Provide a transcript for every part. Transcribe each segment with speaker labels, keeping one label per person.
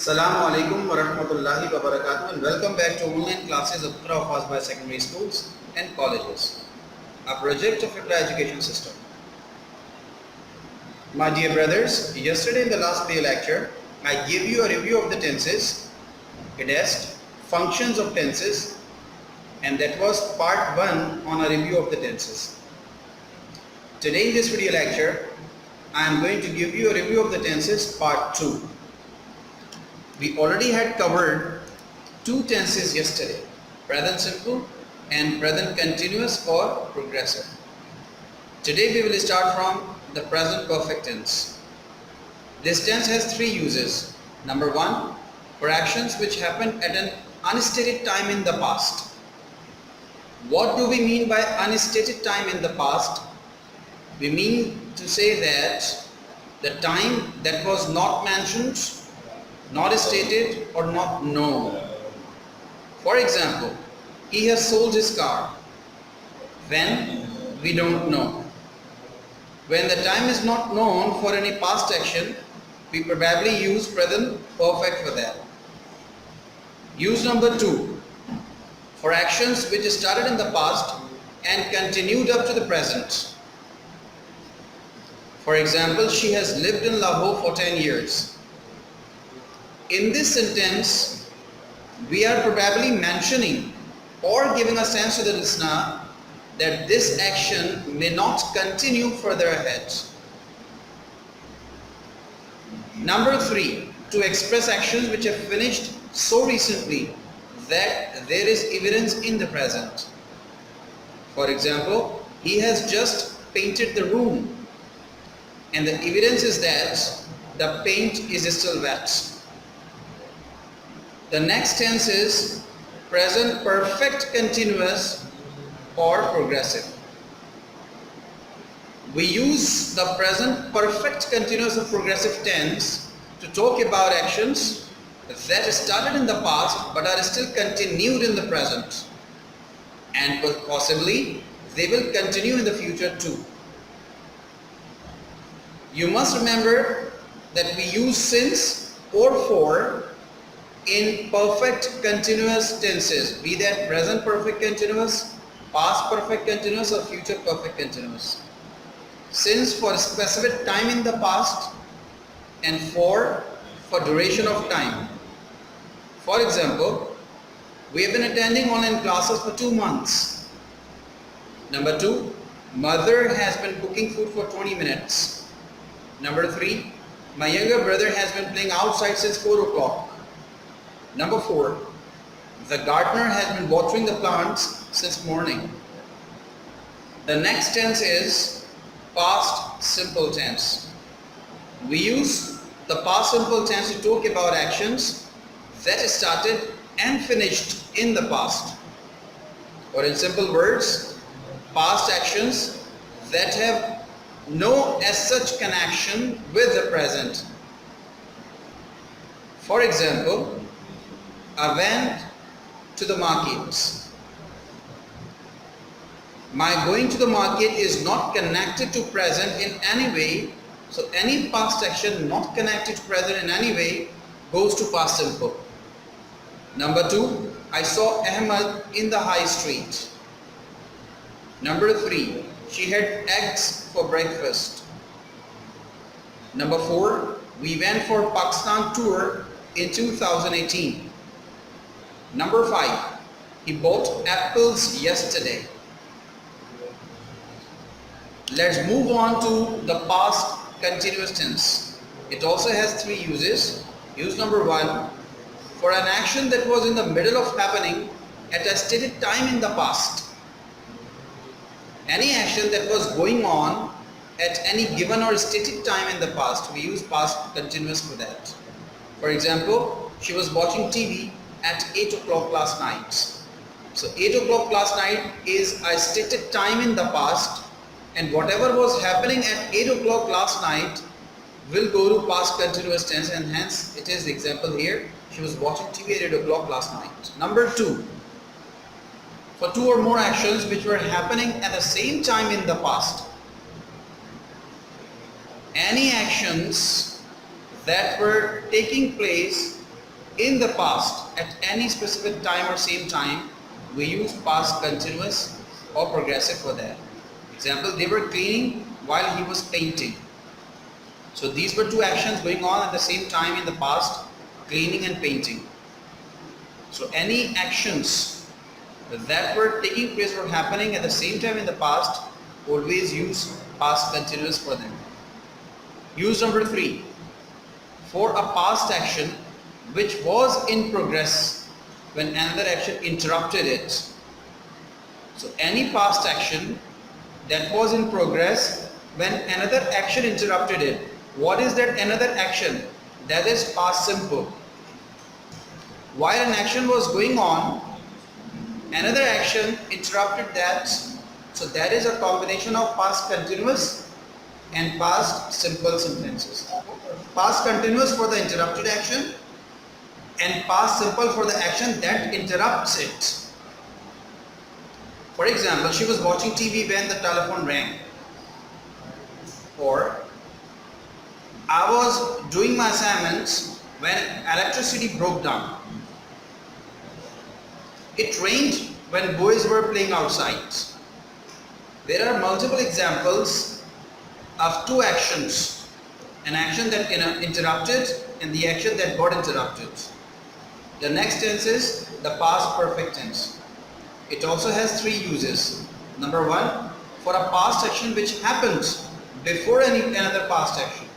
Speaker 1: Assalamu alaikum wa rahmatullahi wa barakatuh, and welcome back to online classes of Iqra of Fazbai secondary schools and colleges, a project of Iqra education system. My dear brothers, yesterday in the last day lecture, I gave you a review of the tenses, idest, functions of tenses, and that was part 1 on a review of the tenses. Today in this video lecture, I am going to give you a review of the tenses part 2. We already had covered two tenses yesterday, present simple and present continuous or progressive. Today we will start from the present perfect tense. This tense has three uses. Number 1, for actions which happened at an unstated time in the past. What do we mean by unstated time in the past? We mean to say that the time that was not mentioned, not stated, or not known. For example, he has sold his car. When? We don't know. When the time is not known for any past action, we probably use present perfect for that. Use number 2, for actions which started in the past and continued up to the present. For example, she has lived in Lahore for 10 years. In this sentence, we are probably mentioning or giving a sense to the listener that this action may not continue further ahead. Number 3, to express actions which have finished so recently that there is evidence in the present. For example, he has just painted the room, and the evidence is that the paint is still wet. The next tense is present perfect continuous or progressive. We use the present perfect continuous or progressive tense to talk about actions that started in the past but are still continued in the present, and possibly they will continue in the future too. You must remember that we use since or for in perfect continuous tenses, be that present perfect continuous, past perfect continuous, or future perfect continuous. Since for a specific time in the past, and for duration of time. For example, we have been attending online classes for 2 months. Number 2, mother has been cooking food for 20 minutes. Number 3, my younger brother has been playing outside since 4 o'clock. Number 4, the gardener has been watering the plants since morning. The next tense is past simple tense. We use the past simple tense to talk about actions that started and finished in the past. Or in simple words, past actions that have no as such connection with the present. For example, I went to the market. My going to the market is not connected to present in any way, so any past action not connected to present in any way goes to past simple. Number 2, I saw Ahmad in the high street. Number 3, she had eggs for breakfast. Number 4, we went for Pakistan tour in 2018. Number 5, he bought apples yesterday. Let's move on to the past continuous tense. It also has 3 uses. Use number 1, for an action that was in the middle of happening at a stated time in the past. Any action that was going on at any given or stated time in the past, we use past continuous for that. For example, she was watching TV at 8 o'clock last night. So 8 o'clock last night is a stated time in the past, and whatever was happening at 8 o'clock last night will go to past continuous tense, and hence it is the example here. She was watching TV at 8 o'clock last night. Number 2, for 2 or more actions which were happening at the same time in the past. Any actions that were taking place In the past, at any specific time or same time, we use past continuous or progressive for that. Example, they were cleaning while he was painting. So these were two actions going on at the same time in the past, cleaning and painting. So any actions that were taking place or happening at the same time in the past, always use past continuous for them. Use number 3. For a past action which was in progress when another action interrupted it. So any past action that was in progress when another action interrupted it. What is that another action? That is past simple. While an action was going on, another action interrupted that. So that is a combination of past continuous and past simple sentences. Past continuous for the interrupted action and past simple for the action that interrupts it. For example, she was watching TV when the telephone rang. Or I was doing my assignments when electricity broke down. It rained when boys were playing outside. There are multiple examples of two actions. An action that interrupted and the action that got interrupted. The next tense is the past perfect tense. It also has 3 uses. Number 1, for a past action which happened before another past action.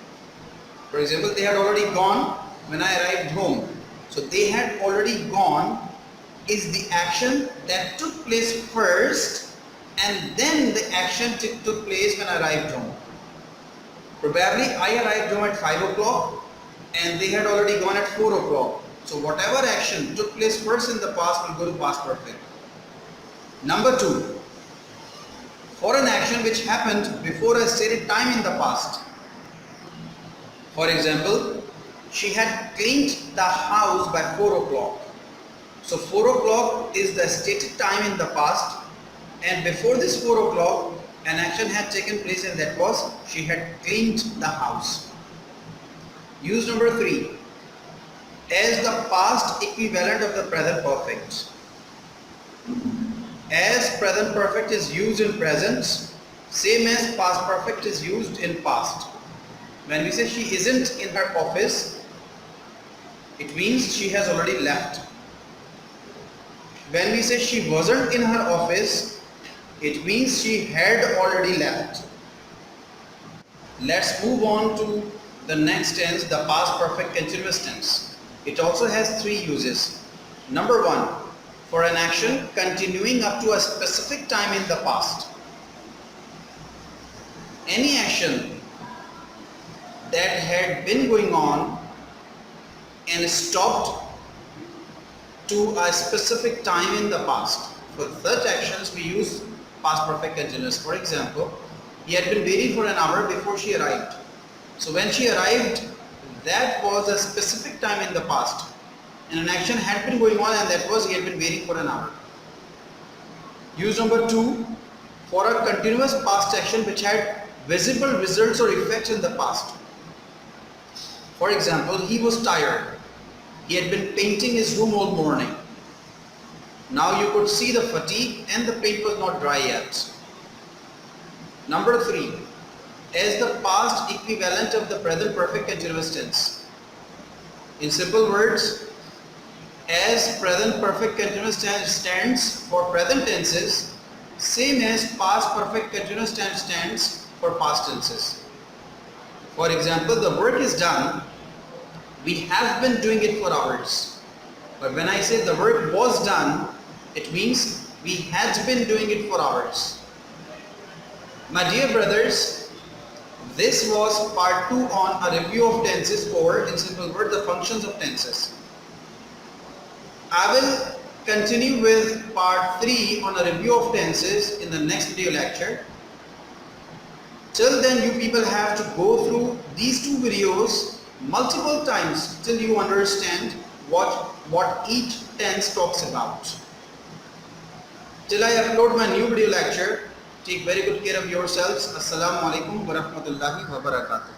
Speaker 1: For example, they had already gone when I arrived home. So they had already gone is the action that took place first, and then the action took place when I arrived home. Probably I arrived home at 5 o'clock and they had already gone at 4 o'clock. So whatever action took place first in the past will go to past perfect. Number 2, for an action which happened before a stated time in the past. For example, she had cleaned the house by 4 o'clock. So 4 o'clock is the stated time in the past, and before this 4 o'clock an action had taken place, and that was she had cleaned the house. Use number 3, as the past equivalent of the present perfect. As present perfect is used in present, same as past perfect is used in past. When we say she isn't in her office, it means she has already left. When we say she wasn't in her office, it means she had already left. Let's move on to the next tense, the past perfect continuous tense. It also has 3 uses. Number 1, for an action continuing up to a specific time in the past. Any action that had been going on and stopped to a specific time in the past. For such actions we use past perfect continuous. For example, he had been waiting for an hour before she arrived. So when she arrived, that was a specific time in the past, and an action had been going on, and that was he had been waiting for an hour. Use number 2, for a continuous past action which had visible results or effects in the past. For example, he was tired. He had been painting his room all morning. Now you could see the fatigue and the paint was not dry yet. Number 3, as the past equivalent of the present perfect continuous tense. In simple words, as present perfect continuous tense stands for present tenses, same as past perfect continuous tense stands for past tenses. For example, the work is done. We have been doing it for hours. But when I say the work was done, it means we had been doing it for hours. My dear brothers, this was part 2 on a review of tenses, or in simple words, the functions of tenses. I will continue with part 3 on a review of tenses in the next video lecture. Till then, you people have to go through these 2 videos multiple times till you understand what each tense talks about. Till I upload my new video lecture, take very good care of yourselves. Assalamu alaikum wa rahmatullahi wa barakatuh.